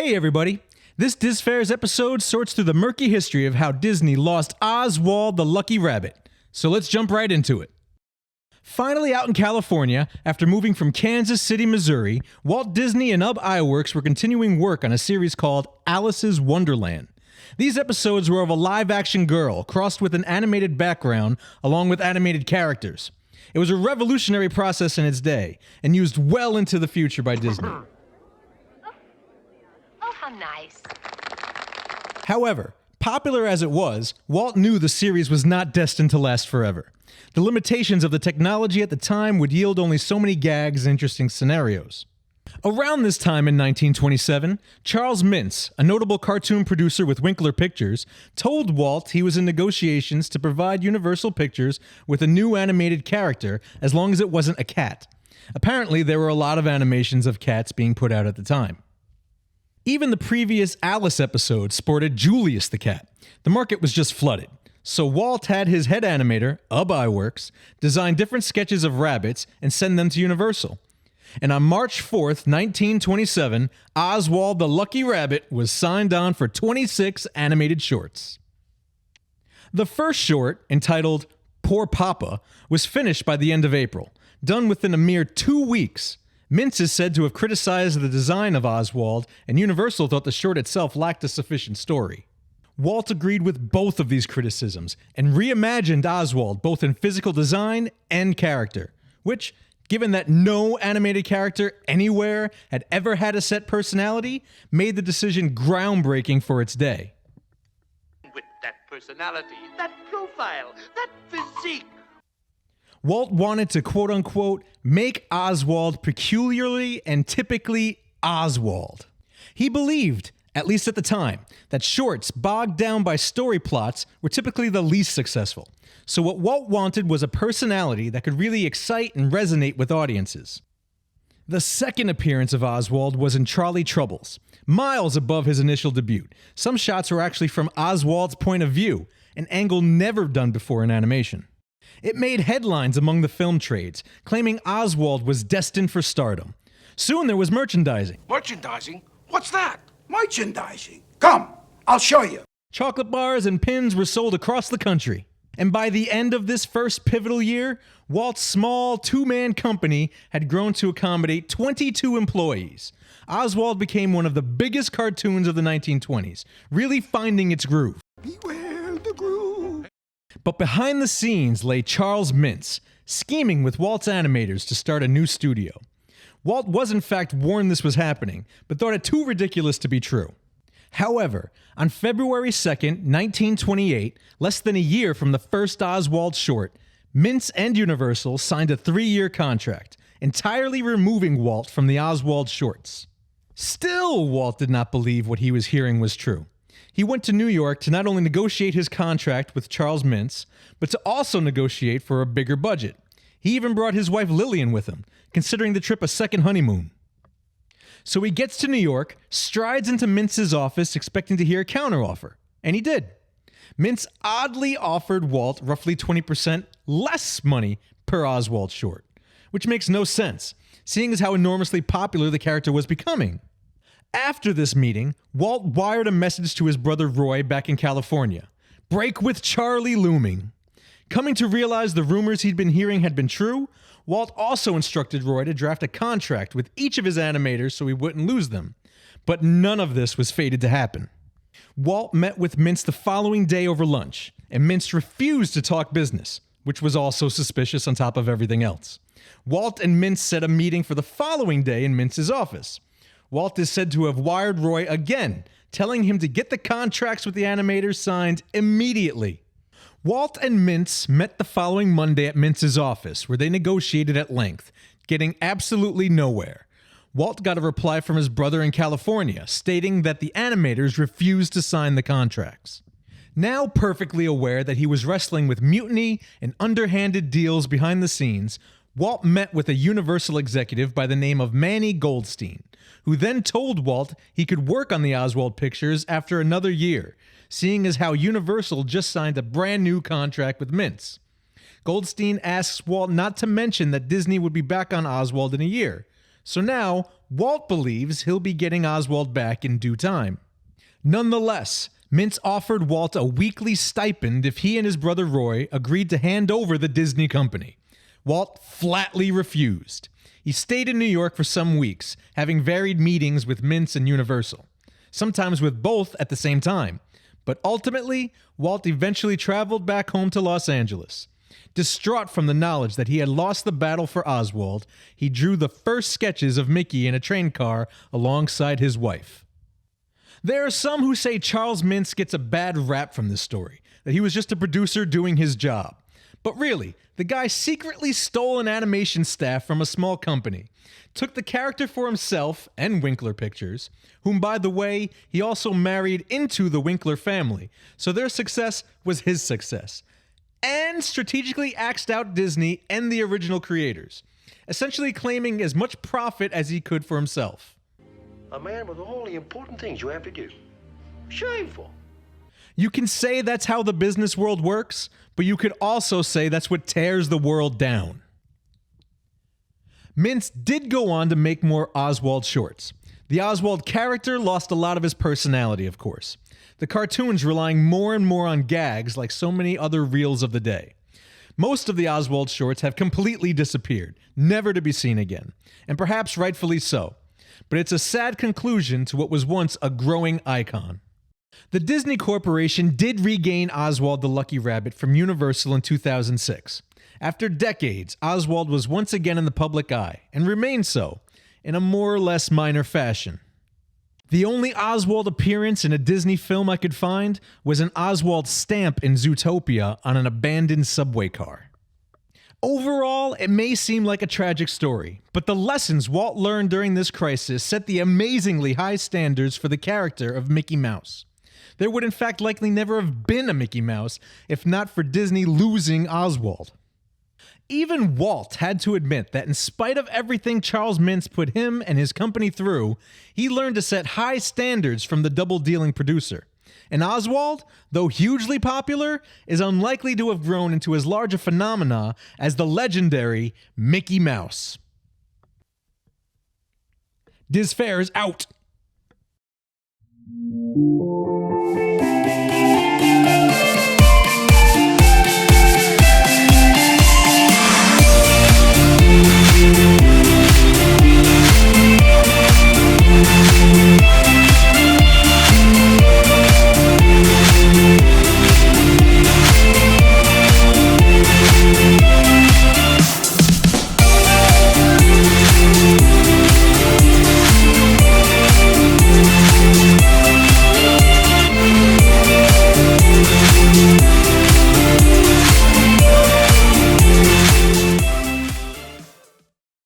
Hey everybody! This Disfarers episode sorts through the murky history of how Disney lost Oswald the Lucky Rabbit. So let's jump right into it. Finally out in California, after moving from Kansas City, Missouri, Walt Disney and UB Iwerks were continuing work on a series called Alice's Wonderland. These episodes were of a live-action girl crossed with an animated background along with animated characters. It was a revolutionary process in its day and used well into the future by Disney. How nice. However, popular as it was, Walt knew the series was not destined to last forever. The limitations of the technology at the time would yield only so many gags and interesting scenarios. Around this time in 1927, Charles Mintz, a notable cartoon producer with Winkler Pictures, told Walt he was in negotiations to provide Universal Pictures with a new animated character as long as it wasn't a cat. Apparently, there were a lot of animations of cats being put out at the time. Even the previous Alice episode sported Julius the cat. The market was just flooded. So Walt had his head animator, UB Iwerks, design different sketches of rabbits and send them to Universal. And on March 4th, 1927, Oswald the Lucky Rabbit was signed on for 26 animated shorts. The first short, entitled Poor Papa, was finished by the end of April, done within a mere 2 weeks. Mintz is said to have criticized the design of Oswald, and Universal thought the short itself lacked a sufficient story. Walt agreed with both of these criticisms and reimagined Oswald both in physical design and character, which, given that no animated character anywhere had ever had a set personality, made the decision groundbreaking for its day. With that personality, that profile, that physique. Walt wanted to quote-unquote make Oswald peculiarly and typically Oswald. He believed, at least at the time, that shorts bogged down by story plots were typically the least successful. So what Walt wanted was a personality that could really excite and resonate with audiences. The second appearance of Oswald was in Charlie Troubles, miles above his initial debut. Some shots were actually from Oswald's point of view, an angle never done before in animation. It made headlines among the film trades, claiming Oswald was destined for stardom. Soon there was merchandising. Merchandising? What's that? Merchandising? Come, I'll show you. Chocolate bars and pins were sold across the country. And by the end of this first pivotal year, Walt's small two-man company had grown to accommodate 22 employees. Oswald became one of the biggest cartoons of the 1920s, really finding its groove. Beware the groove. But behind the scenes lay Charles Mintz, scheming with Walt's animators to start a new studio. Walt was in fact warned this was happening, but thought it too ridiculous to be true. However, on February 2nd, 1928, less than a year from the first Oswald short, Mintz and Universal signed a 3-year contract, entirely removing Walt from the Oswald shorts. Still, Walt did not believe what he was hearing was true. He went to New York to not only negotiate his contract with Charles Mintz, but to also negotiate for a bigger budget. He even brought his wife Lillian with him, considering the trip a second honeymoon. So he gets to New York, strides into Mintz's office expecting to hear a counteroffer, and he did. Mintz oddly offered Walt roughly 20% less money per Oswald short, which makes no sense, seeing as how enormously popular the character was becoming. After this meeting, Walt wired a message to his brother Roy back in California. Break with Charlie looming. Coming to realize the rumors he'd been hearing had been true, Walt also instructed Roy to draft a contract with each of his animators so he wouldn't lose them. But none of this was fated to happen. Walt met with Mintz the following day over lunch, and Mintz refused to talk business, which was also suspicious on top of everything else. Walt and Mintz set a meeting for the following day in Mintz's office. Walt is said to have wired Roy again, telling him to get the contracts with the animators signed immediately. Walt and Mintz met the following Monday at Mintz's office, where they negotiated at length, getting absolutely nowhere. Walt got a reply from his brother in California, stating that the animators refused to sign the contracts. Now perfectly aware that he was wrestling with mutiny and underhanded deals behind the scenes, Walt met with a Universal executive by the name of Manny Goldstein, who then told Walt he could work on the Oswald pictures after another year, seeing as how Universal just signed a brand new contract with Mintz. Goldstein asks Walt not to mention that Disney would be back on Oswald in a year, So now, Walt believes he'll be getting Oswald back in due time. Nonetheless, Mintz offered Walt a weekly stipend if he and his brother Roy agreed to hand over the Disney company. Walt flatly refused. He stayed in New York for some weeks, having varied meetings with Mintz and Universal, sometimes with both at the same time. But ultimately, Walt eventually traveled back home to Los Angeles. Distraught from the knowledge that he had lost the battle for Oswald, he drew the first sketches of Mickey in a train car alongside his wife. There are some who say Charles Mintz gets a bad rap from this story, that he was just a producer doing his job. But really, the guy secretly stole an animation staff from a small company, took the character for himself and Winkler Pictures, whom, by the way, he also married into the Winkler family, so their success was his success, and strategically axed out Disney and the original creators, essentially claiming as much profit as he could for himself. A man with all the important things you have to do. Shameful. You can say that's how the business world works, but you could also say that's what tears the world down. Mintz did go on to make more Oswald shorts. The Oswald character lost a lot of his personality, of course. The cartoons relying more and more on gags like so many other reels of the day. Most of the Oswald shorts have completely disappeared, never to be seen again, and perhaps rightfully so. But it's a sad conclusion to what was once a growing icon. The Disney Corporation did regain Oswald the Lucky Rabbit from Universal in 2006. After decades, Oswald was once again in the public eye, and remained so, in a more or less minor fashion. The only Oswald appearance in a Disney film I could find was an Oswald stamp in Zootopia on an abandoned subway car. Overall, it may seem like a tragic story, but the lessons Walt learned during this crisis set the amazingly high standards for the character of Mickey Mouse. There would in fact likely never have been a Mickey Mouse if not for Disney losing Oswald. Even Walt had to admit that in spite of everything Charles Mintz put him and his company through, he learned to set high standards from the double-dealing producer. And Oswald, though hugely popular, is unlikely to have grown into as large a phenomena as the legendary Mickey Mouse. Disfarers out!